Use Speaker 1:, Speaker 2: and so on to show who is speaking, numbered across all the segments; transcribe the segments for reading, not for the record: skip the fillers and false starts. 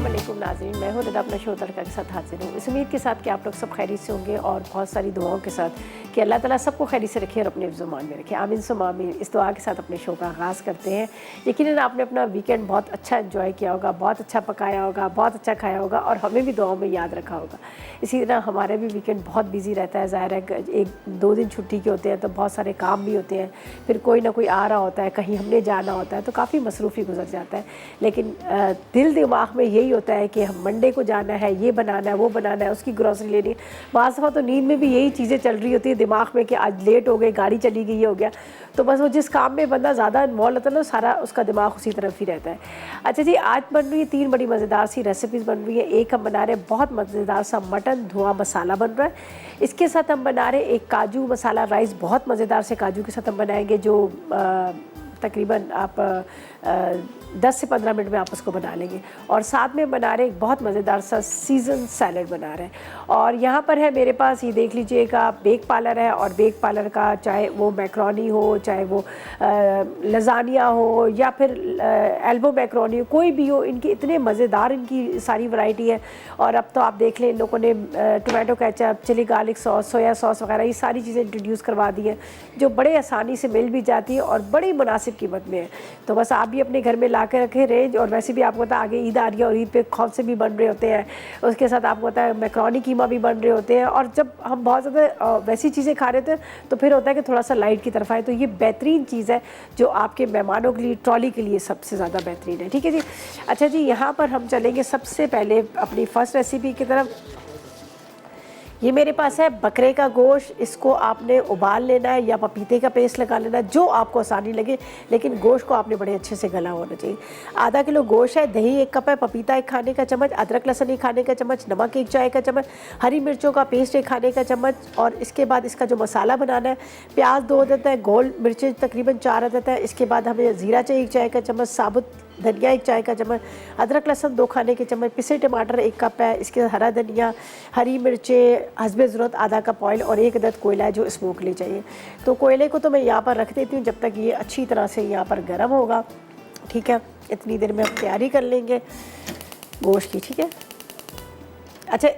Speaker 1: अस्सलाम वालेकुम नाज़रीन, मैं हूँ रदा अपना शो तड़का के साथ हाजिर हूँ। इस उम्मीद के साथ कि आप लोग सब खैरियत से होंगे और बहुत सारी दुआओं के साथ कि अल्लाह ताला सबको खैरियत से रखे और अपने ज़ुबान में रखे। आमीन सुम्मा आमीन। इस दुआ के साथ अपने शो का आगाज़ करते हैं। यकीनन आपने अपना वीकेंड बहुत अच्छा एंजॉय किया होगा, बहुत अच्छा पकाया होगा, बहुत अच्छा खाया होगा और हमें भी दुआओं में याद रखा होगा। इसी तरह हमारा भी वीकेंड बहुत बिजी रहता है। ज़ाहिर है एक दो दिन छुट्टी के होते हैं तो बहुत सारे काम भी होते हैं, फिर कोई ना कोई आ रहा होता है, कहीं हमने जाना होता है, तो काफ़ी मसरूफ़ी गुजर जाता है। लेकिन दिल दिमाग में यही होता है कि हम मंडे को जाना है, ये बनाना है, वो बनाना है, उसकी ग्रॉसरी लेनी है। बाज़ दफ़ा तो नींद में भी यही चीज़ें चल रही होती है दिमाग में कि आज लेट हो गए, गाड़ी चली गई, ये हो गया। तो बस वो जिस काम में बंदा ज़्यादा इन्वॉल्व होता है ना, सारा उसका दिमाग उसी तरफ ही रहता है। अच्छा जी, आज बन रही है 3 बड़ी मज़ेदार सी रेसिपीज़ बन रही है। एक हम बना रहे हैं बहुत मज़ेदार सा मटन धुआं मसाला बन रहा है। इसके साथ हम बना रहे हैं एक काजू मसाला राइस, बहुत मज़ेदार से काजू के साथ हम बनाएंगे, जो तकरीबन आप 10 से 15 मिनट में आप उसको बना लेंगे। और साथ में बना रहे एक बहुत मज़ेदार सा सीज़न सैलड बना रहे हैं। और यहाँ पर है मेरे पास, ये देख लीजिएगा, बेक पार्लर है। और बेक पार्लर का चाहे वो मैक्रोनी हो, चाहे वो लज़ानिया हो या फिर एल्बो मैक्रोनी हो, कोई भी हो, इनकी इतने मज़ेदार इनकी सारी वैरायटी है। और अब तो आप देख लें, इन लोगों ने tomato ketchup, chilli garlic sauce, soya sauce वगैरह ये सारी चीज़ें इंट्रोड्यूस करवा दी है, जो बड़े आसानी से मिल भी जाती है और बड़ी मुनासिब कीमत में है। तो बस आप भी अपने घर में ला के रखें रेंज। और वैसे भी आपको पता है आगे ईद आ रही है और ईद पे खौफ भी बन रहे होते हैं, उसके साथ आपको पता है मैक्रोनी कीमा भी बन रहे होते हैं। और जब हम बहुत ज़्यादा वैसी चीज़ें खा रहे थे तो फिर होता है कि थोड़ा सा लाइट की तरफ आए, तो ये बेहतरीन चीज़ है जो आपके मेहमानों के लिए, ट्रॉली के लिए सबसे ज़्यादा बेहतरीन है। ठीक है जी। अच्छा जी, यहाँ पर हम चलेंगे सबसे पहले अपनी फ़र्स्ट रेसिपी की तरफ। ये मेरे पास है बकरे का गोश्त। इसको आपने उबाल लेना है या पपीते का पेस्ट लगा लेना है, जो आपको आसानी लगे, लेकिन गोश्त को आपने बड़े अच्छे से गला होना चाहिए। आधा किलो गोश्त है, दही 1 कप है, पपीता 1 खाने का चम्मच, अदरक लहसुन 1 खाने का चम्मच, नमक 1 चाय का चम्मच, हरी मिर्चों का पेस्ट 1 खाने का चम्मच। और इसके बाद इसका जो मसाला बनाना है, प्याज 2 अदद है, गोल मिर्चें तकरीबन 4 अदद है। इसके बाद हमें ज़ीरा चाहिए 1 चाय का चम्मच, साबुत धनिया 1 चाय का चम्मच, अदरक लहसुन 2 खाने के चम्मच, पिसे टमाटर 1 कप है, इसके हरा धनिया, हरी मिर्चें, हस्बे ज़रूरत आधा कप ऑयल और 1 अदद कोयला है जो स्मोक के लिए चाहिए। तो कोयले को तो मैं यहाँ पर रख देती हूँ जब तक ये अच्छी तरह से यहाँ पर गर्म होगा। ठीक है, इतनी देर में हम तैयारी कर लेंगे गोश्त की। ठीक है। अच्छा,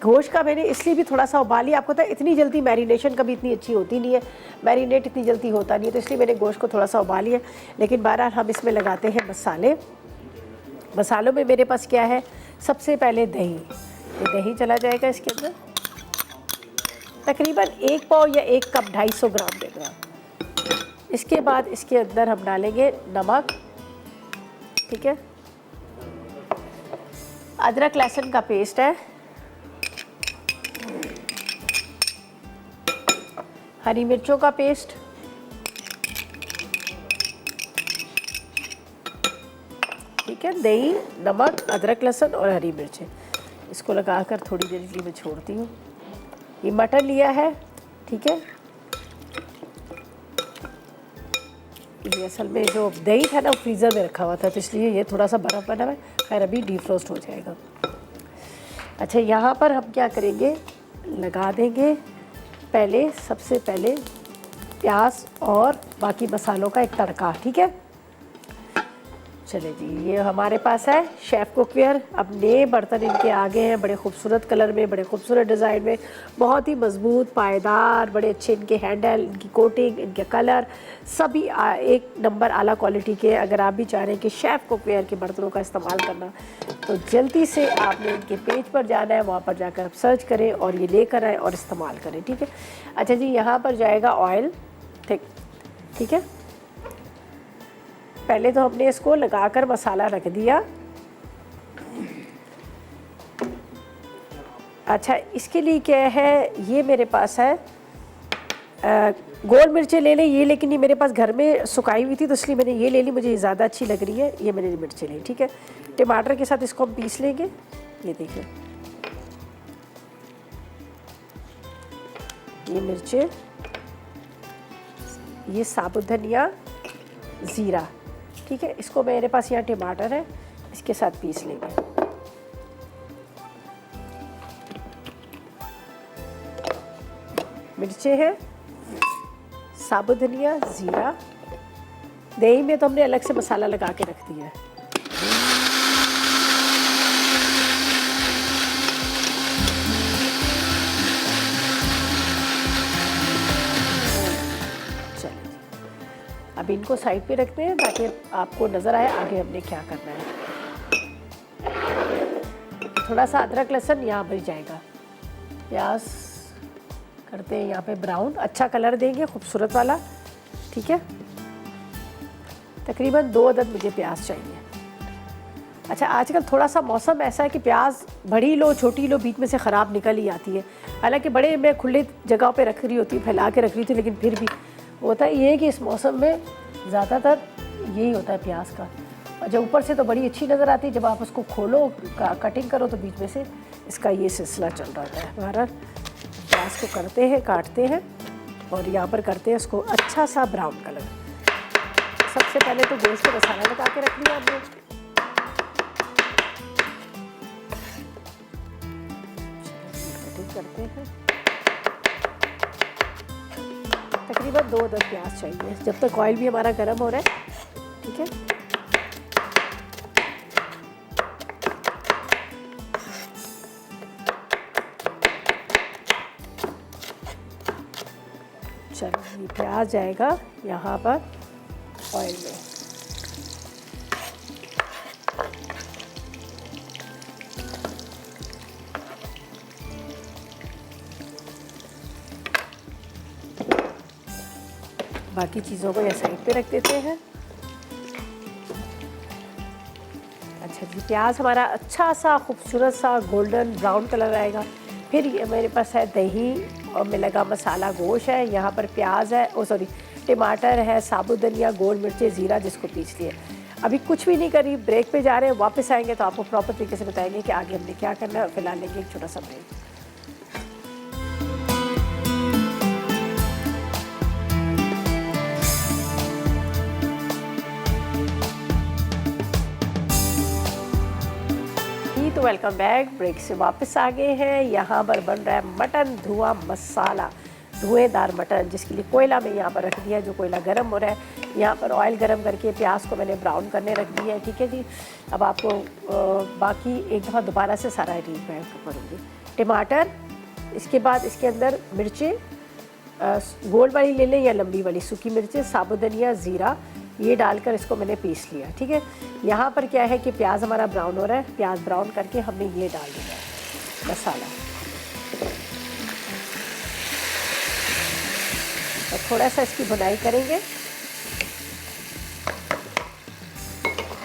Speaker 1: गोश्त का मैंने इसलिए भी थोड़ा सा उबाल लिया, आपको पता है इतनी जल्दी मैरिनेशन कभी इतनी अच्छी होती नहीं है, मैरिनेट इतनी जल्दी होता नहीं है, तो इसलिए मैंने गोश्त को थोड़ा सा उबाल लिया। लेकिन बहरहाल हम इसमें लगाते हैं मसाले। मसालों में मेरे पास क्या है, सबसे पहले दही। ये दही चला जाएगा इसके अंदर, तकरीबन 1 पाव या 1 कप 250 ग्राम देगा। इसके बाद इसके अंदर हम डालेंगे नमक। ठीक है, अदरक लहसुन का पेस्ट है, हरी मिर्चों का पेस्ट, ठीक है, दही, नमक, अदरक लहसुन और हरी मिर्चें। इसको लगाकर थोड़ी देर के लिए मैं छोड़ती हूँ। ये मटन लिया है। ठीक है, ये असल में जो दही था ना, फ्रीज़र में रखा हुआ था, तो इसलिए ये थोड़ा सा बर्फ़ बना हुआ है। खैर अभी डीफ्रोस्ट हो जाएगा। अच्छा, यहाँ पर हम क्या करेंगे, लगा देंगे पहले, सबसे पहले प्याज और बाकी मसालों का एक तड़का। ठीक है, चले जी, ये हमारे पास है शेफ़ कुकवेयर। अब नए बर्तन इनके आगे हैं, बड़े खूबसूरत कलर में, बड़े खूबसूरत डिज़ाइन में, बहुत ही मजबूत, पायदार, बड़े अच्छे इनके हैंडल, इनकी कोटिंग, इनके कलर सभी एक नंबर आला क्वालिटी के। अगर आप भी चाह रहे हैं कि शेफ़ कुकवेयर के बर्तनों का इस्तेमाल करना, तो जल्दी से आपने इनके पेज पर जाना है, वहाँ पर जाकर आप सर्च करें और ये लेकर आएँ और इस्तेमाल करें। ठीक है। अच्छा जी, यहाँ पर जाएगा ऑयल। ठीक है, पहले तो हमने इसको लगाकर मसाला रख दिया। अच्छा, इसके लिए क्या है, ये मेरे पास है गोल मिर्चें ले लें ये, लेकिन ये मेरे पास घर में सुखाई हुई थी तो इसलिए मैंने ये ले ली, मुझे ज़्यादा अच्छी लग रही है, ये मैंने मिर्चें ली। ठीक है, टमाटर के साथ इसको हम पीस लेंगे। ये देखिए, ये मिर्चें, ये साबुत धनिया, ज़ीरा। ठीक है, इसको मेरे पास यहाँ टमाटर है, इसके साथ पीस लेंगे। मिर्चें हैं, साबुत धनिया, ज़ीरा, दही में तो हमने अलग से मसाला लगा के रख दिया है। अब इनको साइड पे रखते हैं ताकि आपको नज़र आए आगे हमने क्या करना है। थोड़ा सा अदरक लहसुन यहाँ पर जाएगा। प्याज करते हैं यहाँ पे ब्राउन, अच्छा कलर देंगे खूबसूरत वाला, ठीक है। तकरीबन 2 अदद मुझे प्याज चाहिए। अच्छा, आजकल थोड़ा सा मौसम ऐसा है कि प्याज बड़ी लो छोटी लो बीच में से ख़राब निकल ही आती है। हालांकि बड़े मैं खुले जगह पे रख रही होती हूँ, फैला के रख रही थी, लेकिन फिर भी होता ये है कि इस मौसम में ज़्यादातर यही होता है प्याज का। और जब ऊपर से तो बड़ी अच्छी नज़र आती है, जब आप उसको खोलो कटिंग करो तो बीच में से इसका ये सिलसिला चल रहा होता है। बहरहाल प्याज को करते हैं, काटते हैं और यहाँ पर करते हैं इसको अच्छा सा ब्राउन कलर। सबसे पहले तो गोश्त का मसाला लगा के रख लिया हमने। करते हैं तकरीबन 2 अदद प्याज चाहिए, जब तक ऑयल भी हमारा गर्म हो रहा है, ठीक है। चलो ये प्याज जाएगा यहाँ पर ऑयल में। बाकी चीज़ों को या साइड पे रख देते हैं। अच्छा जी, प्याज हमारा अच्छा सा खूबसूरत सा गोल्डन ब्राउन कलर आएगा। फिर ये मेरे पास है दही और में लगा मसाला गोश्त है, यहाँ पर प्याज है, टमाटर है, साबुत धनिया, गोल मिर्चें, ज़ीरा जिसको पीस लिया। अभी कुछ भी नहीं करी, ब्रेक पे जा रहे हैं, वापस आएंगे तो आपको प्रॉपर तरीके से बताएंगे कि आगे हमने क्या करना है। फिलहाल लेंगे एक छोटा सा ब्रेक। तो वेलकम बैक, ब्रेक से वापस आ गए हैं। यहाँ पर बन रहा है मटन धुआं मसाला, धुएंदार मटन, जिसके लिए कोयला में यहाँ पर रख दिया है, जो कोयला गर्म हो रहा है। यहाँ पर ऑयल गर्म करके प्याज को मैंने ब्राउन करने रख दिया है, ठीक है जी। अब आपको बाकी एक दफ़ा दोबारा से सारा रिपीट करूँगी। टमाटर, इसके बाद इसके अंदर मिर्चें, गोल वाली ले लें या लंबी वाली, सूखी मिर्चें, साबुत धनिया, ज़ीरा, ये डालकर इसको मैंने पीस लिया, ठीक है। यहाँ पर क्या है कि प्याज हमारा ब्राउन हो रहा है, प्याज ब्राउन करके हमने ये डाल दिया है मसाला। तो थोड़ा सा इसकी भुनाई करेंगे।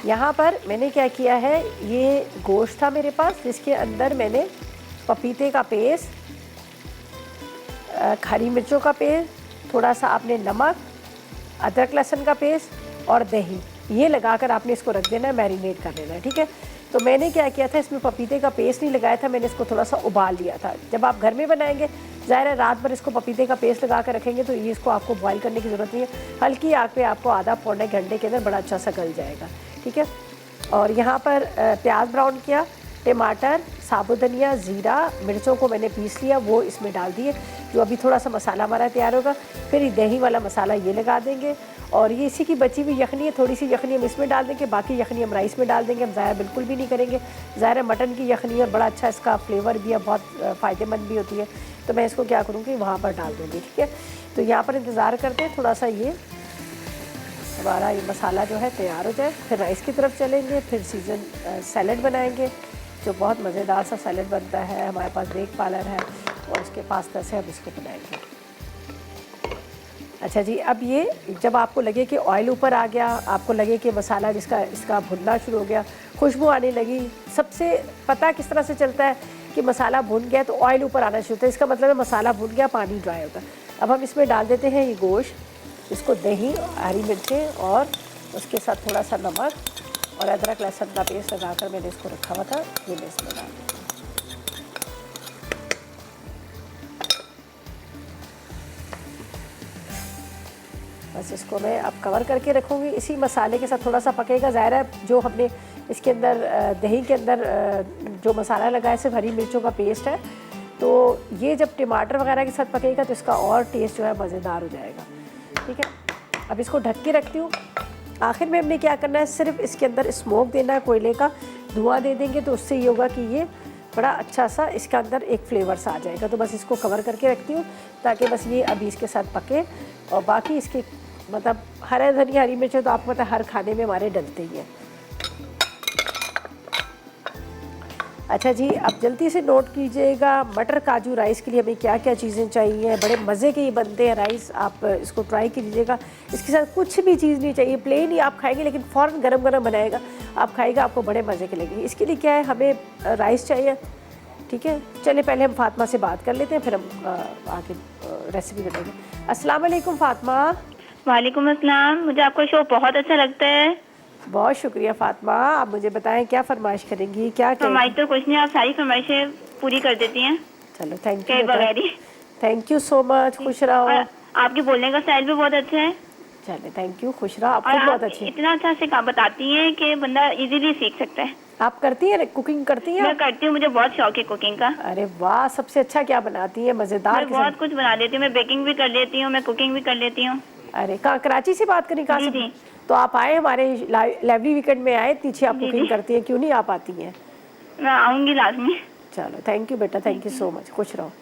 Speaker 1: यहाँ पर मैंने क्या किया है, ये गोश्त था मेरे पास, जिसके अंदर मैंने पपीते का पेस्ट, हरी मिर्चों का पेस्ट, थोड़ा सा आपने नमक, अदरक लहसुन का पेस्ट और दही, ये लगाकर आपने इसको रख देना है, मैरिनेट कर लेना है, ठीक है। तो मैंने क्या किया था, इसमें पपीते का पेस्ट नहीं लगाया था, मैंने इसको थोड़ा सा उबाल लिया था। जब आप घर में बनाएंगे, ज़ाहिर है रात भर इसको पपीते का पेस्ट लगा कर रखेंगे तो ये इसको आपको बॉईल करने की ज़रूरत नहीं है। हल्की आग पे आपको आधा पौने घंटे के अंदर बड़ा अच्छा सा गल जाएगा, ठीक है। और यहाँ पर प्याज ब्राउन किया, टमाटर, साबुत धनिया, ज़ीरा, मिर्चों को मैंने पीस लिया, वो इसमें डाल दिए। जो अभी थोड़ा सा मसाला हमारा तैयार होगा, फिर दही वाला मसाला ये लगा देंगे। और ये इसी की बची हुई यखनी है, थोड़ी सी यखनी हम इसमें डाल देंगे, बाकी यखनी हम राइस में डाल देंगे। हम ज़ाया बिल्कुल भी नहीं करेंगे, ज़ाहिर है मटन की यखनी है, बड़ा अच्छा इसका फ्लेवर भी है, बहुत फ़ायदेमंद भी होती है। तो मैं इसको क्या करूँगी, वहाँ पर डाल दूँगी, ठीक है। तो यहाँ पर इंतज़ार करते हैं थोड़ा सा ये हमारा ये मसाला जो है तैयार हो जाए, फिर राइस की तरफ चलेंगे। फिर सीज़न सैलड बनाएंगे, जो बहुत मज़ेदार सा सैलड बनता है। हमारे पास बेक पार्लर है और उसके पास्ता से हम इसको बनाएंगे। अच्छा जी, अब ये जब आपको लगे कि ऑयल ऊपर आ गया, आपको लगे कि मसाला इसका भुनना शुरू हो गया, खुशबू आने लगी, सबसे पता किस तरह से चलता है कि मसाला भुन गया, तो ऑयल ऊपर आना शुरू होता है, इसका मतलब है मसाला भुन गया, पानी ड्राई होगा। अब हम इसमें डाल देते हैं ये गोश्त, इसको दही, हरी मिर्चें और उसके साथ थोड़ा सा नमक और अदरक लहसुन का पेस्ट लगाकर मैंने इसको रखा हुआ था, ये मैं इसमें डाल देती हूँ। बस इसको मैं अब कवर करके रखूँगी, इसी मसाले के साथ थोड़ा सा पकेगा। ज़ाहिर है जो हमने इसके अंदर दही के अंदर जो मसाला लगाया सिर्फ हरी मिर्चों का पेस्ट है, तो ये जब टमाटर वगैरह के साथ पकेगा तो इसका और टेस्ट जो है मज़ेदार हो जाएगा, ठीक है। अब इसको ढक के रखती हूँ। आखिर में हमने क्या करना है, सिर्फ इसके अंदर स्मोक देना है, कोयले का धुआं दे देंगे तो उससे ये होगा कि ये बड़ा अच्छा सा इसका अंदर एक फ्लेवर सा आ जाएगा। तो बस इसको कवर करके रखती हूँ ताकि बस ये अभी इसके साथ पके और बाकी इसके मतलब हरा धनिया हरी मिर्च तो आपको पता है हर खाने में हमारे डलते ही हैं। अच्छा जी, अब जल्दी से नोट कीजिएगा मटर काजू राइस के लिए हमें क्या क्या चीज़ें चाहिए। बड़े मज़े के ये बनते हैं राइस, आप इसको ट्राई कीजिएगा। इसके साथ कुछ भी चीज़ नहीं चाहिए, प्लेन ही आप खाएंगे, लेकिन फ़ौरन गरम गरम बनाएगा आप खाएगा, आपको बड़े मज़े के लगेंगे। इसके लिए क्या है, हमें राइस चाहिए, ठीक है। चलिए पहले हम फातिमा से बात कर लेते हैं, फिर हम आगे रेसिपी बताएंगे। अस्सलाम वालेकुम फातिमा।
Speaker 2: वालेकुम अस्सलाम। मुझे आपका शो बहुत अच्छा लगता है।
Speaker 1: बहुत शुक्रिया फातिमा। आप मुझे बताएं क्या फरमाइश करेंगी, क्या
Speaker 2: फरमाइश तो कुछ नहीं, आप सारी फरमाइशें पूरी कर देती हैं।
Speaker 1: चलो थैंक यू
Speaker 2: कहे बगैर ही।
Speaker 1: थैंक यू सो मच, खुश रहो।
Speaker 2: और आपके बोलने का स्टाइल भी बहुत अच्छा है।
Speaker 1: चले थैंक यू, खुश रहो। आप
Speaker 2: और
Speaker 1: खुद बहुत
Speaker 2: आप
Speaker 1: अच्छी
Speaker 2: इतना अच्छा से काम बताती हैं कि बंदा इजीली सीख सकता है।
Speaker 1: आप करती हैं कुकिंग करती हैं
Speaker 2: मैं
Speaker 1: आप?
Speaker 2: करती हूँ, मुझे बहुत शौक है कुकिंग का।
Speaker 1: अरे वाह, सबसे अच्छा क्या बनाती है? मज़ेदार
Speaker 2: मैं बहुत कुछ बना लेती हूँ, मैं बेकिंग भी कर लेती हूँ, मैं कुकिंग भी कर लेती हूँ।
Speaker 1: अरे कहाँ, कराची से बात करें? कहाँ
Speaker 2: जी
Speaker 1: से?
Speaker 2: जी
Speaker 1: तो आप आए हमारे लवली वीकेंड में आए, पीछे आप
Speaker 2: जी
Speaker 1: कुकिंग
Speaker 2: जी,
Speaker 1: करती हैं, क्यों नहीं आप आती हैं?
Speaker 2: मैं आऊँगी लाजमी।
Speaker 1: चलो थैंक यू बेटा, थैंक यू सो मच, खुश रहो।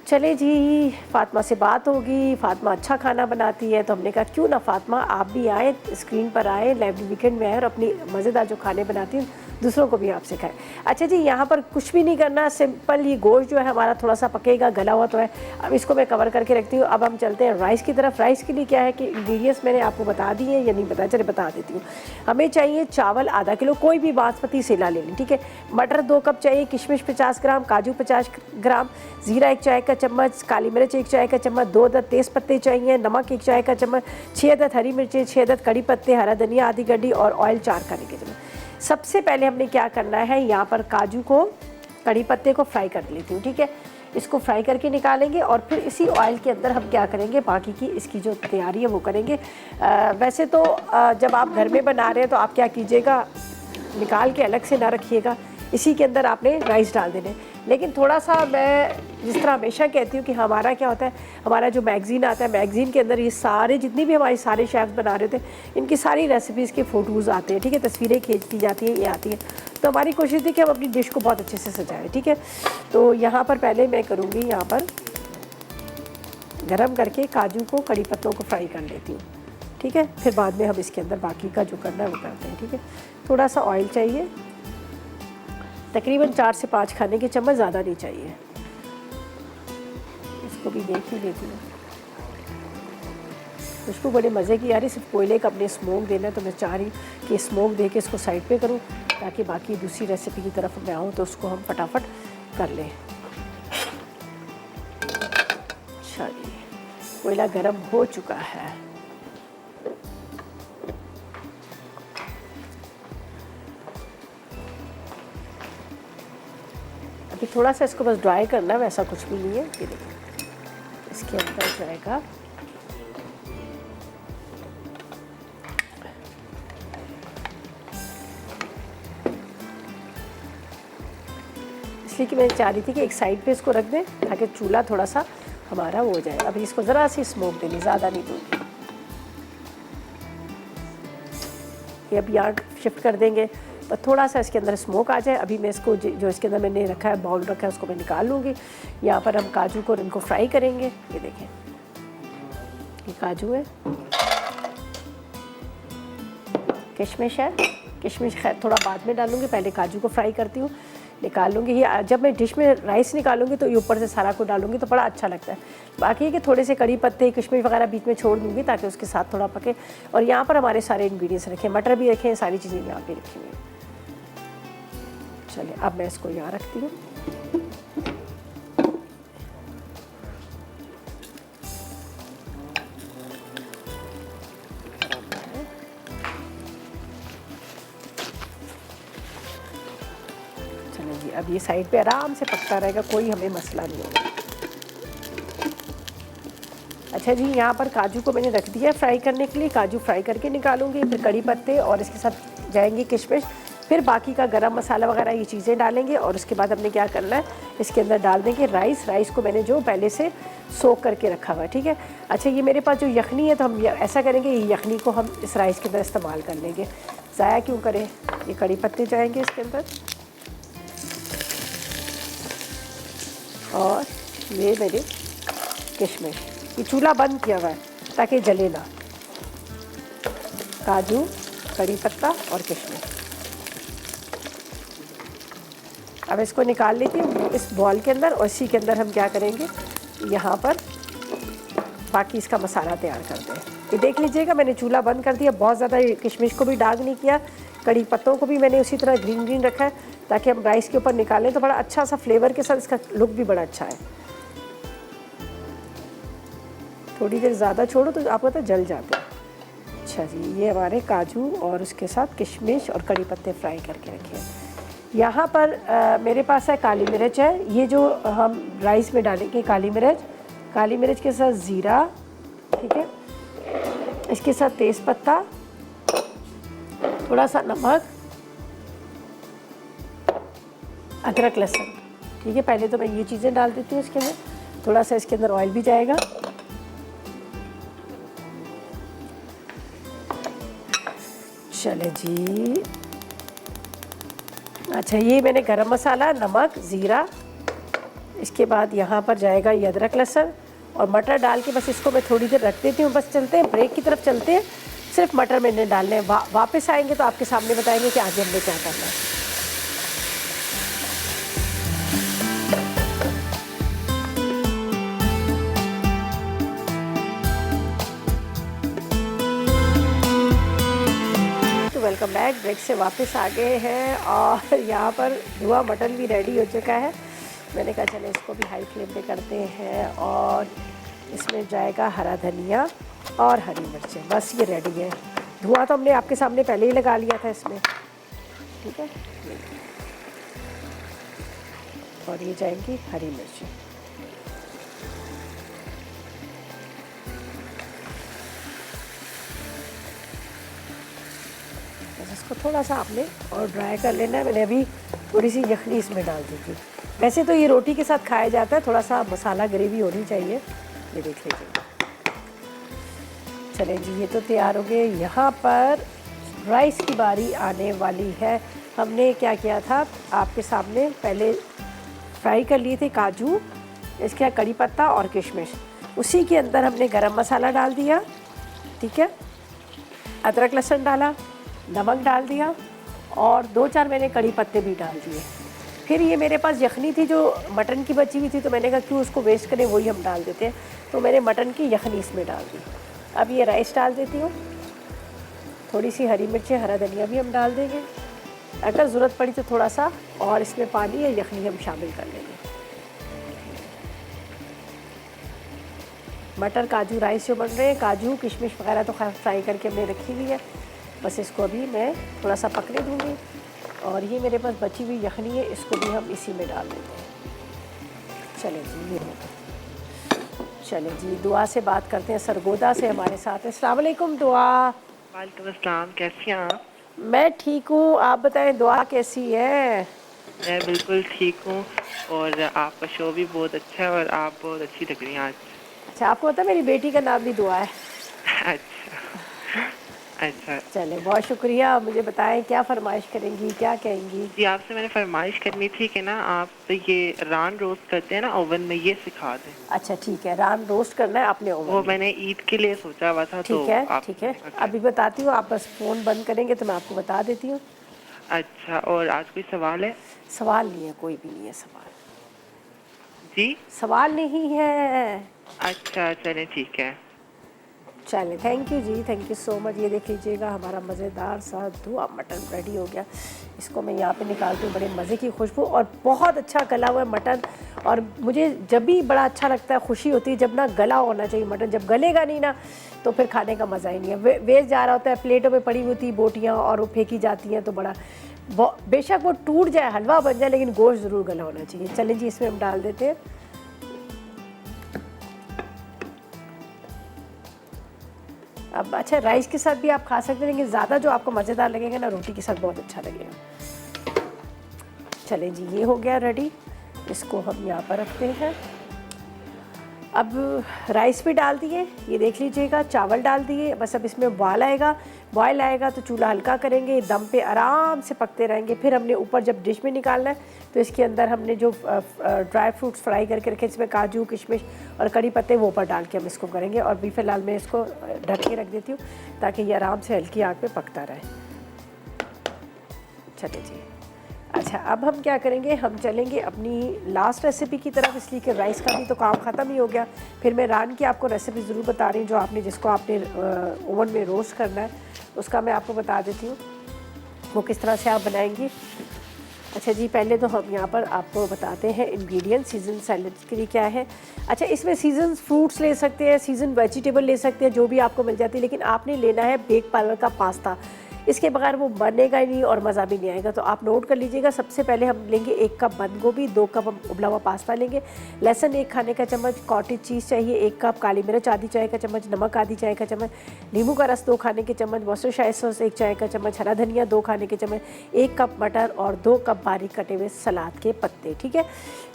Speaker 1: चले जी, फातिमा से बात होगी। फातिमा अच्छा खाना बनाती है, तो हमने कहा क्यों ना फातिमा आप भी आए, स्क्रीन पर आए, लाइव वीकेंड में आए और अपनी मज़ेदार जो खाने बनाती हैं दूसरों को भी आप सिखाएं। अच्छा जी, यहाँ पर कुछ भी नहीं करना, सिंपल ये गोश्त जो है हमारा थोड़ा सा पकेगा, गला हुआ तो है। अब इसको मैं कवर करके रखती हूँ। अब हम चलते हैं राइस की तरफ। राइस के लिए क्या है कि इंग्रेडिएंट्स मैंने आपको बता दिए या नहीं बताया, चलिए बता देती हूँ। हमें चाहिए चावल आधा किलो, कोई भी बासमती सेला ले लें, ठीक है। मटर 2 कप चाहिए, किशमिश 50 ग्राम, काजू 50 ग्राम, ज़ीरा 1 चाय का चम्मच, काली मिर्च 1 चाय का चम्मच, 2 अदद तेज़ पत्ते चाहिए, नमक 1 चाय का चम्मच, 6 अदद हरी मिर्चें, 6 अदद कड़ी पत्ते, हरा धनिया आधी गड्डी और ऑयल 4 खाने के चम्मच। सबसे पहले हमने क्या करना है, यहाँ पर काजू को, कड़ी पत्ते को फ्राई कर लेती हूँ, ठीक है। इसको फ्राई करके निकालेंगे और फिर इसी ऑयल के अंदर हम क्या करेंगे, बाकी की इसकी जो तैयारी है वो करेंगे। वैसे तो जब आप घर में बना रहे हैं तो आप क्या कीजिएगा, निकाल के अलग से ना रखिएगा, इसी के अंदर आपने राइस डाल देने। लेकिन थोड़ा सा मैं जिस तरह हमेशा कहती हूँ कि हमारा क्या होता है, हमारा जो मैगज़ीन आता है, मैगज़ीन के अंदर ये सारे जितनी भी हमारे सारे शेफ़्स बना रहे थे, इनकी सारी रेसिपीज़ के फ़ोटोज़ आते हैं, ठीक है, तस्वीरें खींच दी जाती हैं, ये आती हैं। तो हमारी कोशिश थी कि हम अपनी डिश को बहुत अच्छे से सजाएं, ठीक है। तो यहाँ पर पहले मैं करूँगी, यहाँ पर गरम करके काजू को, कड़ी पत्तों को फ्राई कर लेती हूँ, ठीक है। फिर बाद में हम इसके अंदर बाकी का जो करना है वो करते हैं, ठीक है। थोड़ा सा ऑयल चाहिए, तकरीबन 4 से 5 खाने के चम्मच, ज़्यादा नहीं चाहिए। इसको भी देख ही लेती हूँ, खुशबू बड़े मज़े की आ रही। सिर्फ कोयले का अपने स्मोक देना है, तो मैं चाह रही कि स्मोक दे के इसको साइड पे करूँ, ताकि बाकी दूसरी रेसिपी की तरफ मैं आऊँ तो उसको हम फटाफट कर लें। चलिए, कोयला गर्म हो चुका है। अभी थोड़ा सा इसको बस ड्राई करना है, वैसा कुछ भी नहीं है। ये देखिए, इसके अंदर जाएगा इसलिए कि मैं चाह रही थी कि एक साइड पे इसको रख दें ताकि चूल्हा थोड़ा सा हमारा वो हो जाए। अभी इसको ज़रा सी स्मोक देनी, ज़्यादा नहीं दूँगी। ये अब यहाँ शिफ्ट कर देंगे तो थोड़ा सा इसके अंदर स्मोक आ जाए। अभी मैं इसको जो इसके अंदर मैंने रखा है, बाउल रखा है, उसको मैं निकाल लूँगी। यहाँ पर हम काजू को इनको फ्राई करेंगे। ये देखें, ये काजू है, किशमिश है। किशमिश खैर थोड़ा बाद में डालूँगी, पहले काजू को फ्राई करती हूँ, निकाल लूँगी। ये जब मैं डिश में राइस निकालूँगी तो ये ऊपर से सारा को डालूँगी तो बड़ा अच्छा लगता है। बाकी है कि थोड़े से कड़ी पत्ते, किशमिश वगैरह बीच में छोड़ दूँगी ताकि उसके साथ थोड़ा पके। और यहाँ पर हमारे सारे इंग्रेडिएंट्स रखे, मटर भी रखे हैं, सारी चीज़ें यहाँ पे रखी हुई हैं। चलिए, अब मैं इसको यहाँ रखती हूँ। चलिए जी, अब ये साइड पे आराम से पकता रहेगा, कोई हमें मसला नहीं होगा। अच्छा जी, यहाँ पर काजू को मैंने रख दिया फ्राई करने के लिए। काजू फ्राई करके निकालूंगी, फिर कड़ी पत्ते और इसके साथ जाएंगी किशमिश, फिर बाकी का गरम मसाला वगैरह ये चीज़ें डालेंगे। और उसके बाद हमने क्या करना है, इसके अंदर डाल देंगे राइस। राइस को मैंने जो पहले से सोक करके रखा हुआ है, ठीक है। अच्छा, ये मेरे पास जो यखनी है, तो हम ऐसा करेंगे, ये यखनी को हम इस राइस के अंदर इस्तेमाल कर लेंगे, ज़ाया क्यों करें। ये कड़ी पत्ते जाएंगे इसके अंदर, और ये मेरे किशमिश। ये चूल्हा बंद किया हुआ है, ताकि जले ना। काजू, कड़ी पत्ता और किशमिश। अब इसको निकाल लेती हूँ इस बॉल के अंदर, और इसी के अंदर हम क्या करेंगे, यहाँ पर बाकी इसका मसाला तैयार करते हैं। ये देख लीजिएगा मैंने चूल्हा बंद कर दिया, बहुत ज़्यादा किशमिश को भी डार्क नहीं किया, कड़ी पत्तों को भी मैंने उसी तरह ग्रीन ग्रीन रखा है ताकि हम राइस के ऊपर निकालें तो बड़ा अच्छा सा फ्लेवर के साथ इसका लुक भी बड़ा अच्छा है। थोड़ी देर ज़्यादा छोड़ो तो आपको पता जल जाते हैं। अच्छा जी, ये हमारे काजू और उसके साथ किशमिश और कड़ी पत्ते फ्राई करके रखे हैं। यहाँ पर मेरे पास है काली मिर्च है, ये जो हम राइस में डालेंगे काली मिर्च के साथ ज़ीरा, ठीक है, इसके साथ तेज़ पत्ता, थोड़ा सा नमक, अदरक लहसुन, ठीक है। पहले तो मैं ये चीज़ें डाल देती हूँ इसके अंदर, थोड़ा सा इसके अंदर ऑयल भी जाएगा। चले जी, अच्छा ये मैंने गरम मसाला, नमक, ज़ीरा, इसके बाद यहाँ पर जाएगा ये अदरक लहसुन और मटर डाल के बस इसको मैं थोड़ी देर रख देती हूँ। बस चलते हैं ब्रेक की तरफ चलते हैं, सिर्फ मटर मैंने डालने हैं। वापस आएंगे तो आपके सामने बताएंगे कि आगे हमने क्या करना है। वेलकम बैक, ब्रेक से वापस आ गए हैं और यहाँ पर धुआं मटन भी रेडी हो चुका है। मैंने कहा चले इसको भी हाई फ्लेम पे करते हैं और इसमें जाएगा हरा धनिया और हरी मिर्चें, बस ये रेडी है। धुआं तो हमने आपके सामने पहले ही लगा लिया था इसमें, ठीक है। और ये जाएंगी हरी मिर्चें। इसको थोड़ा सा आपने और ड्राई कर लेना है। मैंने अभी थोड़ी सी यखनी इसमें डाल दी थी। वैसे तो ये रोटी के साथ खाया जाता है, थोड़ा सा मसाला ग्रेवी होनी चाहिए। ये देख लीजिए। चलें जी, ये तो तैयार हो गए। यहाँ पर राइस की बारी आने वाली है। हमने क्या किया था आपके सामने, पहले फ्राई कर लिए थे काजू, इसके बाद कड़ी पत्ता और किशमिश, उसी के अंदर हमने गरम मसाला डाल दिया, ठीक है, अदरक लहसुन डाला, नमक डाल दिया और 2-4 मैंने कड़ी पत्ते भी डाल दिए। फिर ये मेरे पास यखनी थी जो मटन की बची हुई थी, तो मैंने कहा क्यों उसको वेस्ट करें, वही हम डाल देते हैं। तो मैंने मटन की यखनी इसमें डाल दी। अब ये राइस डाल देती हूँ, थोड़ी सी हरी मिर्चें, हरा धनिया भी हम डाल देंगे। अगर ज़रूरत पड़ी तो थोड़ा सा और इसमें पानी या यखनी हम शामिल कर लेंगे। मटर काजू राइस जो बन रहे हैं, काजू किशमिश वगैरह तो फ्राई करके हमने रखी हुई है, बस इसको अभी मैं थोड़ा सा पकने दूँगी। और ये मेरे पास बची हुई यखनी है, इसको भी हम इसी में डाल देते हैं। चलें जी, ये हो। चलें जी, दुआ से बात करते हैं। सरगोदा से हमारे साथ है। अस्सलाम वालेकुम दुआ।
Speaker 3: वालेकुम अस्सलाम, कैसी हैं आप?
Speaker 1: मैं ठीक हूँ, आप बताएं दुआ कैसी है?
Speaker 3: मैं बिल्कुल ठीक हूँ और आपका शो भी बहुत अच्छा है और आप बहुत अच्छी लग रही हैं आज।
Speaker 1: अच्छा, आपको पता है मेरी बेटी का नाम भी दुआ है।
Speaker 3: अच्छा अच्छा
Speaker 1: चले, बहुत शुक्रिया। मुझे बताएं क्या फरमाइश करेंगी, क्या कहेंगी?
Speaker 3: जी, आपसे मैंने फरमाइश करनी थी कि ना आप ये रान रोस्ट करते हैं ना ओवन में, ये सिखा दें।
Speaker 1: अच्छा ठीक है, रान रोस्ट करना है आपने ओवन
Speaker 3: वो
Speaker 1: में।
Speaker 3: मैंने ईद के लिए सोचा हुआ था।
Speaker 1: ठीक है ठीक है, अभी बताती हूँ। आप बस फ़ोन बंद करेंगे तो मैं आपको बता देती हूँ।
Speaker 3: अच्छा, और आज कोई सवाल है?
Speaker 1: सवाल नहीं है, कोई भी नहीं है सवाल।
Speaker 3: जी,
Speaker 1: सवाल नहीं है।
Speaker 3: अच्छा चलें ठीक है।
Speaker 1: चलें, थैंक यू जी, थैंक यू सो मच। ये देख लीजिएगा हमारा मज़ेदार सा धुआं मटन रेडी हो गया। इसको मैं यहाँ पे निकालती हूँ, बड़े मज़े की खुशबू और बहुत अच्छा गला हुआ है मटन। और मुझे जब भी बड़ा अच्छा लगता है, खुशी होती है जब ना गला होना चाहिए मटन। जब गलेगा नहीं ना तो फिर खाने का मज़ा ही नहीं है। वेस्ट जा रहा होता है, प्लेटों में पड़ी हुई होती बोटियाँ और वो फेंकी जाती हैं, तो बड़ा बेशक वो टूट जाए, हलवा बन जाए, लेकिन गोश्त ज़रूर गला होना चाहिए। चलें जी, इसमें हम डाल देते हैं अब। अच्छा, राइस के साथ भी आप खा सकते हैं, लेकिन ज़्यादा जो आपको मज़ेदार लगेगा ना, रोटी के साथ बहुत अच्छा लगेगा। चलें जी, ये हो गया रेडी। इसको हम यहाँ पर रखते हैं। अब राइस भी डाल दिए, ये देख लीजिएगा, चावल डाल दिए। बस अब इसमें बॉयल आएगा तो चूल्हा हल्का करेंगे, दम पे आराम से पकते रहेंगे। फिर हमने ऊपर जब डिश में निकालना है तो इसके अंदर हमने जो ड्राई फ्रूट्स फ्राई करके रखे, इसमें काजू किशमिश और कड़ी पत्ते, वो ऊपर डाल के हम इसको करेंगे। और भी फ़िलहाल मैं इसको ढक के रख देती हूँ ताकि ये आराम से हल्की आग पे पकता रहे। चलिए जी, अच्छा अब हम क्या करेंगे, हम चलेंगे अपनी लास्ट रेसिपी की तरफ, इसलिए कि राइस का भी तो काम ख़त्म ही हो गया। फिर मैं रान की आपको रेसिपी ज़रूर बता रही हूँ, जिसको आपने ओवन में रोस्ट करना है, उसका मैं आपको बता देती हूँ वो किस तरह से आप बनाएंगी। अच्छा जी, पहले तो हम यहाँ पर आपको बताते हैं इंग्रेडिएंट सीजन सैलड के लिए क्या है। अच्छा, इसमें सीजन फ्रूट्स ले सकते हैं, सीजन वेजिटेबल ले सकते हैं, जो भी आपको मिल जाती है, लेकिन आपने लेना है बेक पार्लर का पास्ता। इसके बगैर वो बनेगा ही नहीं और मज़ा भी नहीं आएगा। तो आप नोट कर लीजिएगा, सबसे पहले हम लेंगे 1 कप बंद गोभी, 2 कप हम उबला हुआ पास्ता लेंगे, लहसुन 1 खाने का चम्मच, कॉटेज चीज़ चाहिए 1 कप, काली मिर्च आधी चाय का चम्मच, नमक आधी चाय का चम्मच, नींबू का रस 2 खाने के चम्मच, वर्सेस्टाइर सॉस 1 चाय का चम्मच, हरा धनिया 2 खाने के चम्मच, 1 कप मटर और 2 कप बारीक कटे हुए सलाद के पत्ते। ठीक है,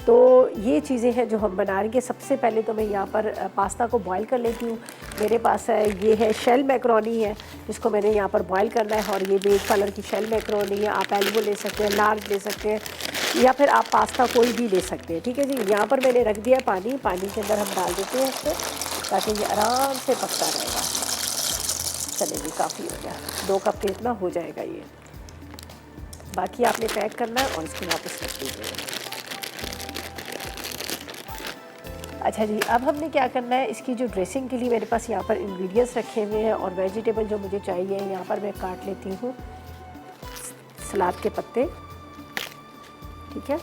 Speaker 1: तो ये चीज़ें हैं जो हम बना रहे हैं। सबसे पहले तो मैं यहाँ पर पास्ता को बॉयल कर लेती हूँ। मेरे पास है, ये है शेल मैक्रोनी है, जिसको मैंने यहाँ पर बॉयल करना है। और ये बेक कलर की शेल मैक्रोनी है, आप एल्बो ले सकते हैं, लार्ज ले सकते हैं, या फिर आप पास्ता कोई भी ले सकते हैं। ठीक है जी, यहाँ पर मैंने रख दिया पानी के अंदर हम डाल देते हैं इसको, ताकि ये आराम से पकता रहेगा। चलिए जी, काफ़ी हो गया, 2 कप के इतना हो जाएगा ये। बाकी आपने पैक करना है और इसको वापस रख दीजिएगा। अच्छा जी, अब हमने क्या करना है, इसकी जो ड्रेसिंग के लिए मेरे पास यहाँ पर इंग्रेडिएंट्स रखे हुए हैं और वेजिटेबल जो मुझे चाहिए, यहाँ पर मैं काट लेती हूँ सलाद के पत्ते। ठीक है,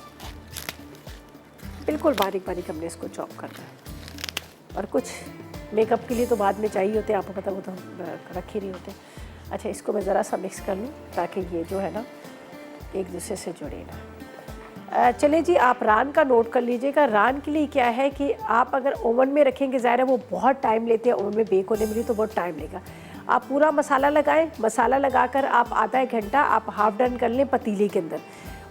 Speaker 1: बिल्कुल बारीक बारीक हमने इसको चॉप करना है। और कुछ मेकअप के लिए तो बाद में चाहिए होते हैं, आपको पता, वो तो रख ही नहीं होते। अच्छा, इसको मैं ज़रा सा मिक्स कर लूँ ताकि ये जो है ना एक दूसरे से जुड़े ना। चलिए जी, आप रान का नोट कर लीजिएगा। रान के लिए क्या है कि आप अगर ओवन में रखेंगे, ज़ाहिर है वो बहुत टाइम लेते हैं ओवन में बेक होने में, तो बहुत टाइम लेगा। आप पूरा मसाला लगाएं, मसाला लगाकर आप आधा 1 घंटा आप हाफ डन कर लें पतीले के अंदर।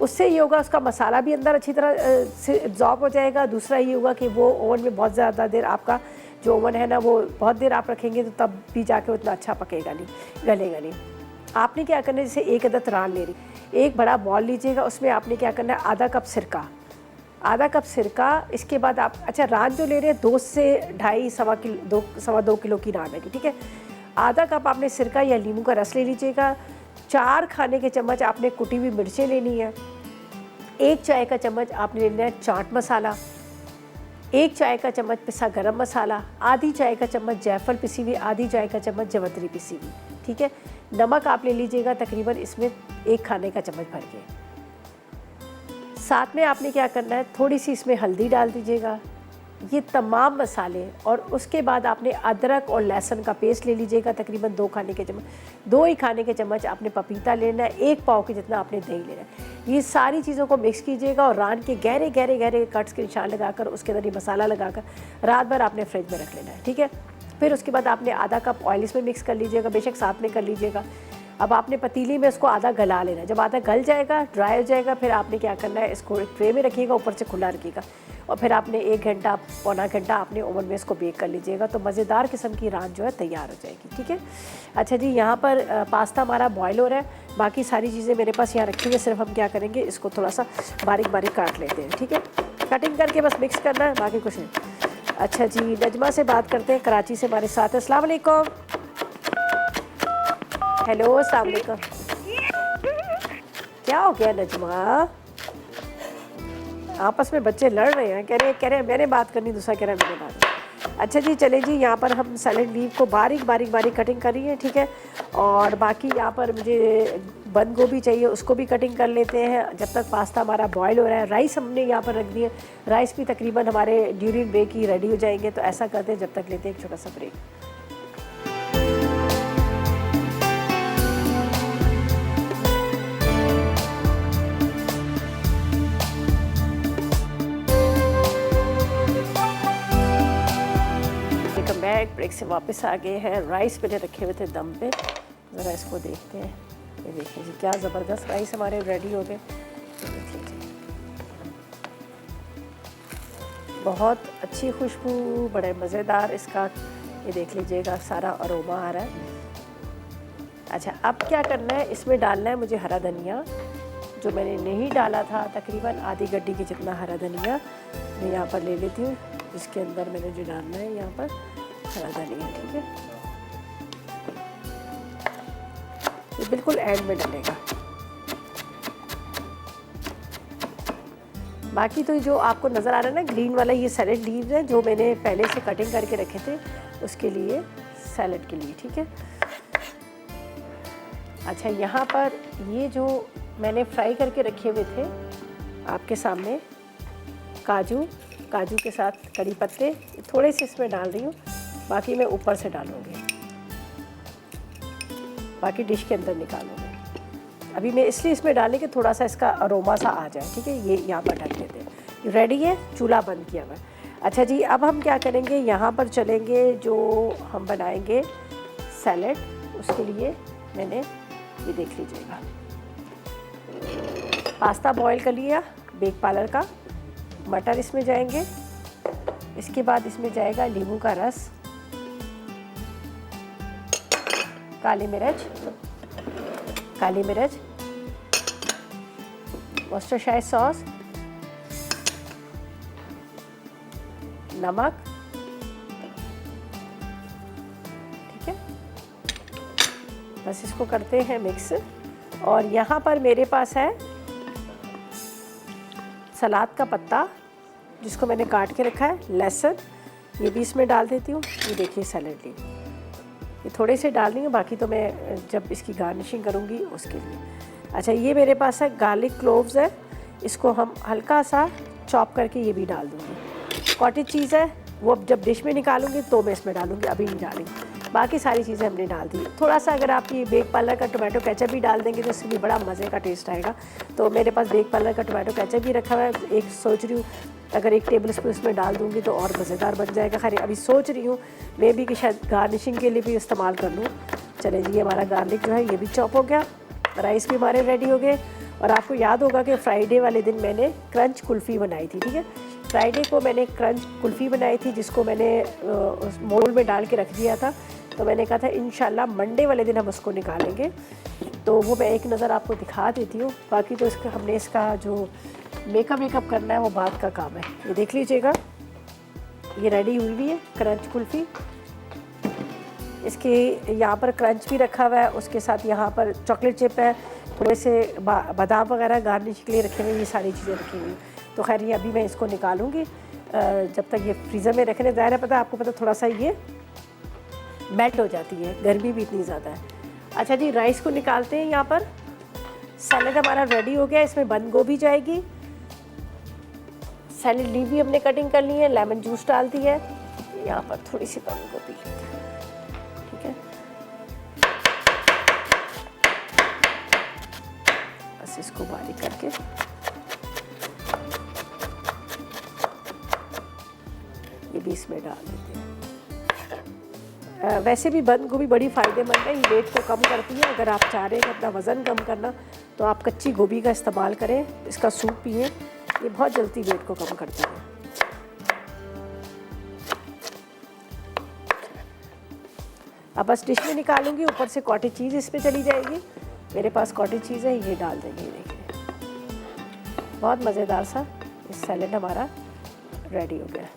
Speaker 1: उससे ये होगा, उसका मसाला भी अंदर अच्छी तरह से एब्जॉर्ब हो जाएगा। दूसरा ये होगा कि वो ओवन में बहुत ज़्यादा देर, आपका जो ओवन है ना वो बहुत देर आप रखेंगे तो तब भी जाके उतना अच्छा पकेगा नहीं, गलेगा नहीं। आपने क्या करना है, जैसे 1 अदद रान ले रही, एक बड़ा बॉल लीजिएगा, उसमें आपने क्या करना है, आधा कप सिरका। इसके बाद आप, अच्छा रान जो ले रहे हैं 2 से 2.5 सवा 2 किलो की रान है। ठीक है, आधा कप आपने सिरका या नींबू का रस ले लीजिएगा। 4 खाने के चम्मच आपने कुटी हुई मिर्चें लेनी है। 1 चाय का चम्मच आपने लेना है चाट मसाला, 1 चाय का चम्मच पिसा गरम मसाला, आधी चाय का चम्मच जायफल पिसी हुई, आधी चाय का चम्मच जवतरी पिसी हुई। ठीक है, नमक आप ले लीजिएगा तकरीबन इसमें 1 खाने का चम्मच भर के। साथ में आपने क्या करना है, थोड़ी सी इसमें हल्दी डाल दीजिएगा, ये तमाम मसाले। और उसके बाद आपने अदरक और लहसुन का पेस्ट ले लीजिएगा तकरीबन 2 खाने के चम्मच, 2 ही खाने के चम्मच आपने पपीता लेना है, 1 पाव के जितना आपने दही लेना है। ये सारी चीज़ों को मिक्स कीजिएगा और रान के गहरे गहरे गहरे कट्स के निशान लगाकर उसके अंदर ये मसाला लगाकर रात भर आपने फ्रिज में रख लेना है। ठीक है, फिर उसके बाद आपने आधा कप ऑयल इसमें मिक्स कर लीजिएगा, बेशक साथ में कर लीजिएगा। अब आपने पतीली में इसको आधा गला लेना है। जब आधा गल जाएगा, ड्राई हो जाएगा, फिर आपने क्या करना है, इसको एक ट्रे में रखिएगा, ऊपर से खुला रखिएगा और फिर आपने 1 घंटा पौना घंटा आपने ओवन में इसको बेक कर लीजिएगा, तो मज़ेदार किस्म की रान जो है तैयार हो जाएगी। ठीक है, अच्छा जी, यहाँ पर पास्ता हमारा बॉयल हो रहा है, बाकी सारी चीज़ें मेरे पास यहाँ रखी हुई है। सिर्फ हम क्या करेंगे, इसको थोड़ा सा बारीक बारीक काट लेते हैं। ठीक है, कटिंग करके बस मिक्स करना है, बाकी कुछ नहीं। अच्छा जी, नजमा से बात करते हैं, कराची से हमारे साथ है। अस्सलाम वालेकुम। हेलो, अस्सलाम वालेकुम। क्या हो गया नजमा? आपस में बच्चे लड़ रहे हैं, कह रहे हैं मैंने बात करनी, दूसरा कह रहा है मैंने बात करनी। अच्छा जी, चले जी, यहाँ पर हम सैलेड लीफ को बारीक कटिंग कर रही है। ठीक है, और बाकी यहाँ पर मुझे बंद गोभी चाहिए, उसको भी कटिंग कर लेते हैं जब तक पास्ता हमारा बॉयल हो रहा है। राइस हमने यहाँ पर रख दिए, राइस भी तकरीबन हमारे ड्यूरिंग ब्रेक ही रेडी हो जाएंगे। तो ऐसा करते हैं, जब तक लेते हैं एक छोटा सा ब्रेक। ब्रेक से वापस आ गए हैं। राइस मैंने रखे हुए थे दम पे, ज़रा इसको देखते हैं। ये देखिए जी, क्या ज़बरदस्त राइस हमारे रेडी हो गए। देख लीजिए, बहुत अच्छी खुशबू, बड़े मज़ेदार इसका, ये देख लीजिएगा सारा अरोमा आ रहा है। अच्छा, अब क्या करना है, इसमें डालना है मुझे हरा धनिया, जो मैंने नहीं डाला था, तकरीबन आधी गड्डी की जितना हरा धनिया मैं यहाँ पर ले लेती हूँ। इसके अंदर मैंने जो डालना है यहाँ पर हरा धनिया, ठीक है, ये बिल्कुल एंड में डलेगा। बाकी तो जो आपको नज़र आ रहा है ना ग्रीन वाला, ये सैलेड लीव्स हैं जो मैंने पहले से कटिंग करके रखे थे उसके लिए, सैलेड के लिए, ठीक है। अच्छा, यहाँ पर ये जो मैंने फ्राई करके रखे हुए थे आपके सामने, काजू के साथ कड़ी पत्ते थोड़े से इसमें डाल रही हूँ, बाकी मैं ऊपर से डालूँगी, बाकी डिश के अंदर निकालूँगी। अभी मैं इसलिए इसमें डालने कि थोड़ा सा इसका अरोमा सा आ जाए, ठीक है। ये यहाँ पर ढक देते हैं, रेडी है, चूल्हा बंद किया हुआ है। अच्छा जी, अब हम क्या करेंगे, यहाँ पर चलेंगे, जो हम बनाएंगे सैलेड, उसके लिए मैंने ये देख लीजिएगा पास्ता बॉईल कर लिया बेक पार्लर का, मटर इसमें जाएंगे, इसके बाद इसमें जाएगा नींबू का रस, काली मिर्च, वर्सेस्टायरशायर सॉस, नमक, ठीक है। बस इसको करते हैं मिक्स। और यहाँ पर मेरे पास है सलाद का पत्ता, जिसको मैंने काट के रखा है, लहसुन, ये भी इसमें डाल देती हूँ। ये देखिए सैलेड लीव, ये थोड़े से डाल देंगे, बाकी तो मैं जब इसकी गार्निशिंग करूँगी उसके लिए। अच्छा, ये मेरे पास है गार्लिक क्लोव्स है, इसको हम हल्का सा चॉप करके ये भी डाल दूँगी। कॉटेज चीज़ है, वो अब जब डिश में निकालूंगी तो मैं इसमें डालूँगी, अभी नहीं डालूँगी। बाकी सारी चीज़ें हमने डाल दी। थोड़ा सा अगर आप ये बेक पार्लर का टोमेटो केचप भी डाल देंगे तो इसमें भी बड़ा मज़े का टेस्ट आएगा। तो मेरे पास बेक पार्लर का टोमेटो केचप भी रखा हुआ है, एक सोच रही हूँ अगर 1 टेबल स्पून इसमें डाल दूँगी तो और मज़ेदार बन जाएगा। खैर अभी सोच रही हूँ मैं भी कि शायद गार्निशिंग के लिए भी इस्तेमाल कर लूँ। चले जी, हमारा गार्लिक जो है ये भी चॉप हो गया, राइस भी हमारे रेडी हो गए। और आपको याद होगा कि फ्राइडे वाले दिन मैंने क्रंच कुल्फ़ी बनाई थी, ठीक है। फ्राइडे को मैंने क्रंच कुल्फ़ी बनाई थी, जिसको मैंने उस मोल्ड में डाल के रख दिया था। तो मैंने कहा था इंशाल्लाह मंडे वाले दिन हम उसको निकालेंगे, तो वो मैं एक नज़र आपको दिखा देती हूँ। बाकी तो इसका जो मेकअप करना है वो बात का काम है। ये देख लीजिएगा, ये रेडी हुई हुई है क्रंच कुल्फ़ी। इसके यहाँ पर क्रंच भी रखा हुआ है, उसके साथ यहाँ पर चॉकलेट चिप है, थोड़े से बादाम वगैरह गार्निश के लिए रखे हुए, ये सारी चीज़ें रखी हुई। तो खैर ये अभी मैं इसको निकालूंगी, जब तक ये फ्रीज़र में रखने, ज़ाहिर है पता है आपको, पता थोड़ा सा ये मेल्ट हो जाती है, गर्मी भी इतनी ज़्यादा है। अच्छा जी, राइस को निकालते हैं। यहाँ पर सैलेड हमारा रेडी हो गया, इसमें बंद गोभी जाएगी, सैलेड लीव भी हमने कटिंग कर ली है, लेमन जूस डाल दी है, यहाँ पर थोड़ी सी बंद गोभी लेते हैं, ठीक है। बस इसको बारीक करके ये भी इसमें डाल देते हैं। वैसे भी बंद गोभी बड़ी फ़ायदेमंद है, ये वेट को कम करती है। अगर आप चाह रहे हैं अपना वज़न कम करना तो आप कच्ची गोभी का इस्तेमाल करें, इसका सूप पिए, ये बहुत जल्दी वेट को कम करती है। अब बस डिश में निकालूंगी, ऊपर से कॉटेज चीज़ इस पर चली जाएगी। मेरे पास कॉटेज चीज़ है, ये डाल देंगे। ये देखिए बहुत मज़ेदार सा ये सैलेड हमारा रेडी हो गया।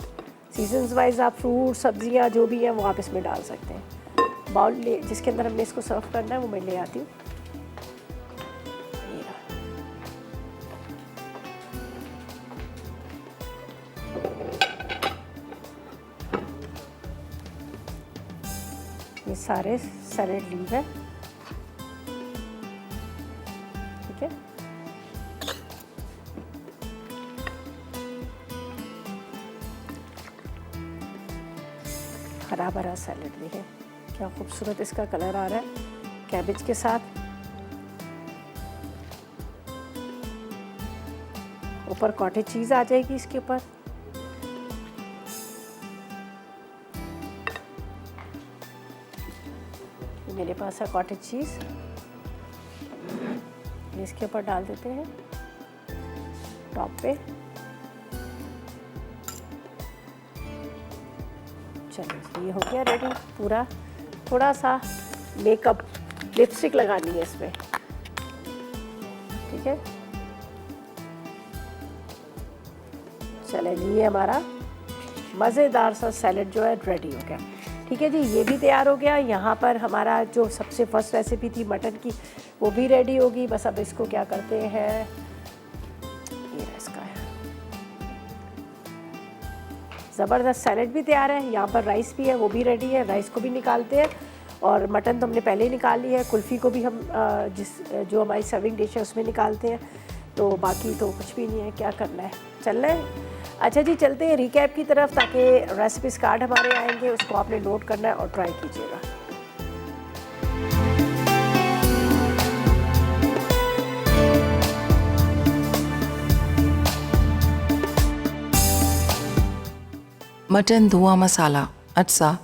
Speaker 1: सीजन्स वाइज आप फ्रूट सब्जियां जो भी हैं वो आप इसमें डाल सकते हैं। बाउल ले, जिसके अंदर हमने इसको सर्व करना है वो मैं ले आती हूँ। ये सारे सैलेड लीव है, ठीक है। हरा भरा सैलेड भी है, क्या खूबसूरत इसका कलर आ रहा है कैबेज के साथ। ऊपर कॉटेज चीज़ आ जाएगी इसके ऊपर। मेरे पास है कॉटेज चीज़, इसके ऊपर डाल देते हैं टॉप पे। चलिए जी, ये हो गया रेडी पूरा। थोड़ा सा मेकअप लिपस्टिक लगानी है इसमें, ठीक है। चले जी, ये हमारा मज़ेदार सा सैलेड जो है रेडी हो गया, ठीक है जी। ये भी तैयार हो गया। यहाँ पर हमारा जो सबसे फर्स्ट रेसिपी थी मटन की वो भी रेडी होगी। बस अब इसको क्या करते हैं, ये इसका है ज़बरदस्त सैलेड भी तैयार है। यहाँ पर राइस भी है, वो भी रेडी है। राइस को भी निकालते हैं और मटन तो हमने पहले ही निकाल ली है। कुल्फ़ी को भी हम जो हमारी सर्विंग डिश है उसमें निकालते हैं। तो बाकी तो कुछ भी नहीं है, क्या करना है, चलना है। अच्छा जी, चलते हैं रिकैप की तरफ, ताकि रेसिपीज कार्ड हमारे आएंगे, उसको आपने नोट करना है और ट्राई कीजिएगा।
Speaker 4: मटन धुआं मसाला, अज्जा,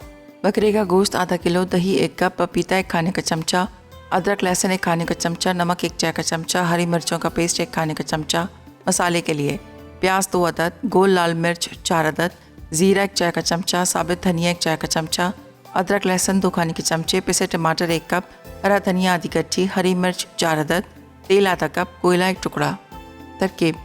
Speaker 4: बकरे का गोश्त आधा किलो, दही 1 कप, पपीता 1 खाने का चमचा, अदरक लहसुन 1 खाने का चमचा, नमक 1 चाय का चमचा, हरी मिर्चों का पेस्ट 1 खाने का चमचा। मसाले के लिए प्याज 2 अदद, गोल लाल मिर्च 4 अदद, ज़ीरा 1 चाय का चमचा, साबित धनिया 1 चाय का चमचा, अदरक लहसुन 2 खाने के चमचे, पिसे टमाटर 1 कप, हरा धनिया आधी कच्ची, हरी मिर्च 4 अदद, तेल आधा कप, कोयला 1 टुकड़ा। तरकीब: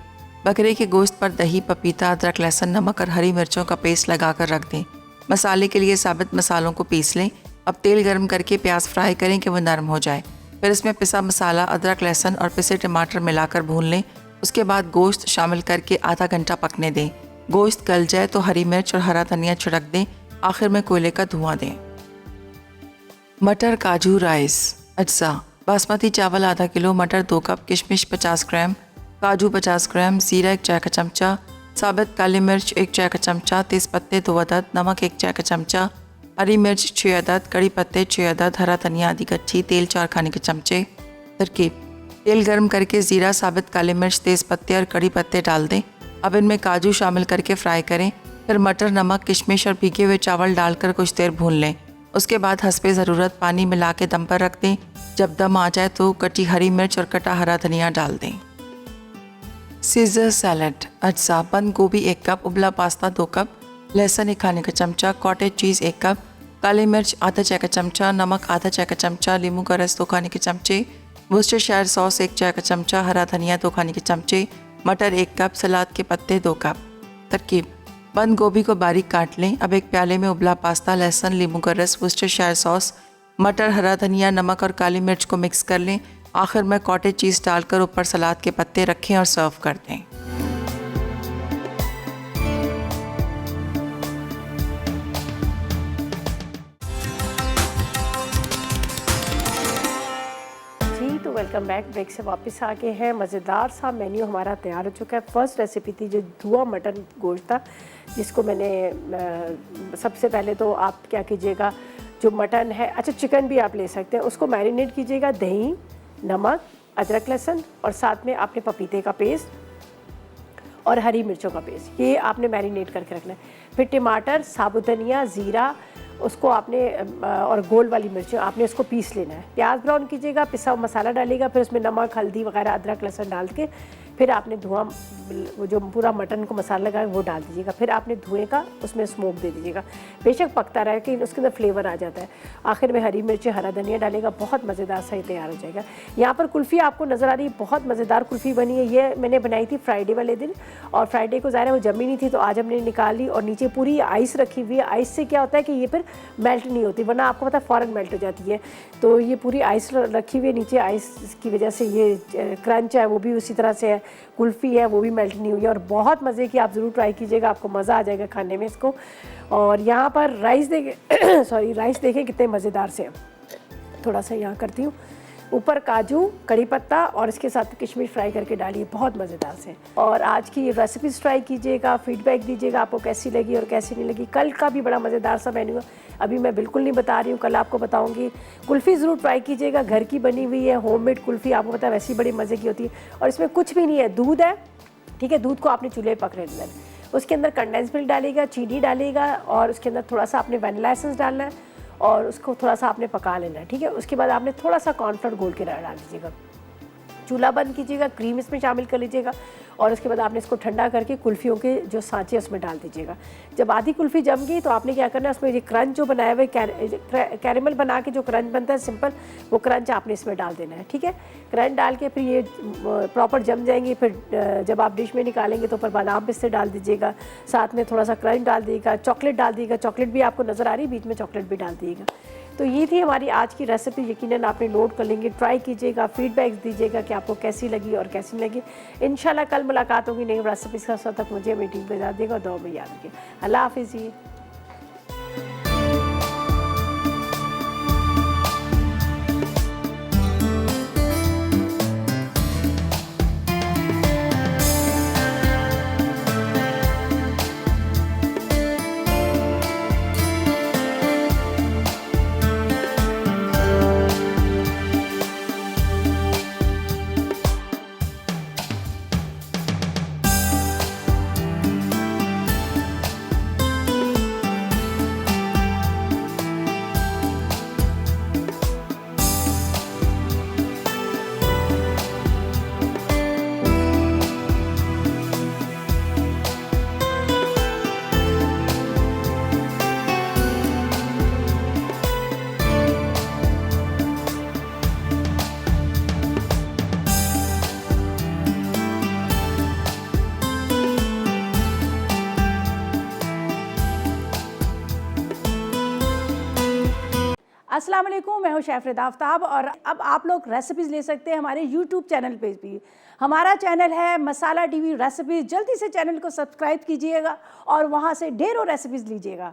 Speaker 4: बकरे के गोश्त पर दही, पपीता, अदरक लहसुन, नमक और हरी मिर्चों का पेस्ट लगाकर रख दें। मसाले के लिए साबित मसालों को पीस लें। अब तेल गर्म करके प्याज फ्राई करें कि वो नरम हो जाए। फिर इसमें पिसा मसाला, अदरक लहसुन और पिसे टमाटर मिलाकर भून लें। उसके बाद गोश्त शामिल करके आधा घंटा पकने दें। गोश्त गल जाए तो हरी मिर्च और हरा धनिया छिड़क दें। आखिर में कोयले का धुआं दें। मटर काजू राइस, अज्जा, बासमती चावल आधा किलो, मटर 2 कप, किशमिश 50 ग्राम, काजू 50 ग्राम, ज़ीरा 1 चाय का चमचा, साबित काली मिर्च 1 चाय का चमचा, तेज़पत्ते 2 अदद, नमक 1 चाय का चमचा, हरी मिर्च 6 अदद, कड़ी पत्ते 6 अदद, हरा धनिया आधी कच्ची, तेल 4 खाने के चमचे। तरकीब: तेल गर्म करके ज़ीरा, साबित काली मिर्च, तेज़पत्ते और कड़ी पत्ते डाल दें। अब इनमें काजू शामिल करके फ्राई करें। फिर मटर, नमक, किशमिश और भीगे हुए चावल डालकर कुछ देर भून लें। उसके बाद हस्बे ज़रूरत पानी मिला के दम पर रख दें। जब दम आ जाए तो कटी हरी मिर्च और कटा हरा धनिया डाल दें। सीज़र सैलड, अज्जा, बंद गोभी 1 कप, उबला पास्ता 2 कप, लहसुन 1 खाने का चमचा, कॉटेज चीज़ 1 कप, काली मिर्च आधा चाय का चमचा, नमक आधा चाय का चमचा, नींबू का रस 2 खाने के चमचे, वुस्टरशायर सॉस 1 चाय का चमचा, हरा धनिया 2 खाने के चमचे, मटर 1 कप, सलाद के पत्ते 2 कप। तरकीब: बंद गोभी को बारीक काट लें। अब एक प्याले में उबला पास्ता, लहसुन, नींबू का रस, वुस्टरशायर सॉस, मटर, हरा धनिया, नमक और काली मिर्च को मिक्स कर लें। आखिर में कॉटेज चीज़ डालकर ऊपर सलाद के पत्ते रखें और सर्व कर दें।
Speaker 1: Welcome back. ब्रेक से वापस आ गए हैं। मज़ेदार सा मेन्यू हमारा तैयार हो चुका है। फर्स्ट रेसिपी थी जो धुआं मटन गोश्त था, जिसको मैंने सबसे पहले तो आप क्या कीजिएगा, जो मटन है, अच्छा चिकन भी आप ले सकते हैं, उसको मैरिनेट कीजिएगा दही, नमक, अदरक लहसुन और साथ में आपने पपीते का पेस्ट और हरी मिर्चों का पेस्ट, ये आपने मैरिनेट करके रखना है। फिर टमाटर, साबुत धनिया, ज़ीरा, उसको आपने और गोल वाली मिर्च आपने उसको पीस लेना है। प्याज ब्राउन कीजिएगा, पिसा हुआ मसाला डालिएगा, फिर उसमें नमक, हल्दी वगैरह, अदरक लहसुन डाल के फिर आपने धुआं, वो जो पूरा मटन को मसाला लगाया वो डाल दीजिएगा। फिर आपने धुएं का उसमें स्मोक दे दीजिएगा। बेशक पकता रहे कि उसके अंदर फ्लेवर आ जाता है। आखिर में हरी मिर्च, हरा धनिया डालेगा, बहुत मज़ेदार सा ही तैयार हो जाएगा। यहाँ पर कुल्फ़ी आपको नज़र आ रही है, बहुत मज़ेदार कुल्फ़ी बनी है। ये मैंने बनाई थी फ्राइडे वाले दिन, और फ्राइडे को ज़ाहिर है वो जमी नहीं थी, तो आज हमने निकाली और नीचे पूरी आइस रखी हुई है। आइस से क्या होता है कि ये फिर मेल्ट नहीं होती, वरना आपको पता है फ़ौरन मेल्ट हो जाती है। तो ये पूरी आइस रखी हुई है नीचे, आइस की वजह से ये क्रंच है वो भी उसी तरह से है, कुल्फ़ी है वो भी मेल्ट नहीं हुई है, और बहुत मज़े की। आप ज़रूर ट्राई कीजिएगा, आपको मज़ा आ जाएगा खाने में इसको। और यहाँ पर राइस देखें सॉरी राइस देखें कितने मज़ेदार से। थोड़ा सा यहाँ करती हूँ, ऊपर काजू, कड़ी पत्ता और इसके साथ किशमिश फ्राई करके डालिए, बहुत मज़ेदार से। और आज की रेसिपीज़ ट्राई कीजिएगा, फीडबैक दीजिएगा आपको कैसी लगी और कैसी नहीं लगी। कल का भी बड़ा मज़ेदार सा मेन्यू है, अभी मैं बिल्कुल नहीं बता रही हूँ, कल आपको बताऊँगी। कुल्फ़ी ज़रूर ट्राई कीजिएगा, घर की बनी हुई है, होममेड कुल्फ़ी, आपको पता है वैसी बड़ी मज़े की होती है। और इसमें कुछ भी नहीं है, दूध है, ठीक है, दूध को आपने चूल्हे पर पकड़े लेना है, उसके अंदर कंडेंस मिल्क डालेगा, चीनी डालेगा, और उसके अंदर थोड़ा सा आपने वैनिला एसेंस डालना है और उसको थोड़ा सा आपने पका लेना है, ठीक है। उसके बाद आपने थोड़ा सा कॉर्नफ्लोर घोल के डाल दीजिएगा, चूल्हा बंद कीजिएगा, क्रीम इसमें शामिल कर लीजिएगा और उसके बाद आपने इसको ठंडा करके कुल्फ़ियों के जो सांचे उसमें डाल दीजिएगा। जब आधी कुल्फ़ी जम गई तो आपने क्या करना है, उसमें ये क्रंच जो बनाया हुआ है, कैरेमल बना के जो क्रंच बनता है सिंपल, वो क्रंच आपने इसमें डाल देना है। ठीक है, क्रंच डाल के फिर ये प्रॉपर जम जाएंगी। फिर जब आप डिश में निकालेंगे तो ऊपर बादाम पिस्ते डाल दीजिएगा, साथ में थोड़ा सा क्रंच डाल दीजिएगा, चॉकलेट डाल दीजिएगा, चॉकलेट भी आपको नज़र आ रही है, बीच में चॉकलेट भी डाल दीजिएगा। तो ये थी हमारी आज की रेसिपी। यकीनन आपने नोट कर लेंगे, ट्राई कीजिएगा, फीडबैक्स दीजिएगा कि आपको कैसी लगी और कैसी नहीं लगी। इंशाल्लाह कल मुलाकात होगी नई रेसिपीज़ का। तब तक मुझे मेरी टीम को इजाज़त देगा और दुआ में याद रखिए। अल्लाह हाफिज़ जी। अस्सलाम वालेकुम, मैं हूँ शेफ़ आफ्ताब और अब आप लोग रेसिपीज़ ले सकते हैं हमारे यूट्यूब चैनल पे भी। हमारा चैनल है मसाला टीवी रेसिपीज़। जल्दी से चैनल को सब्सक्राइब कीजिएगा और वहाँ से ढेरों रेसिपीज़ लीजिएगा।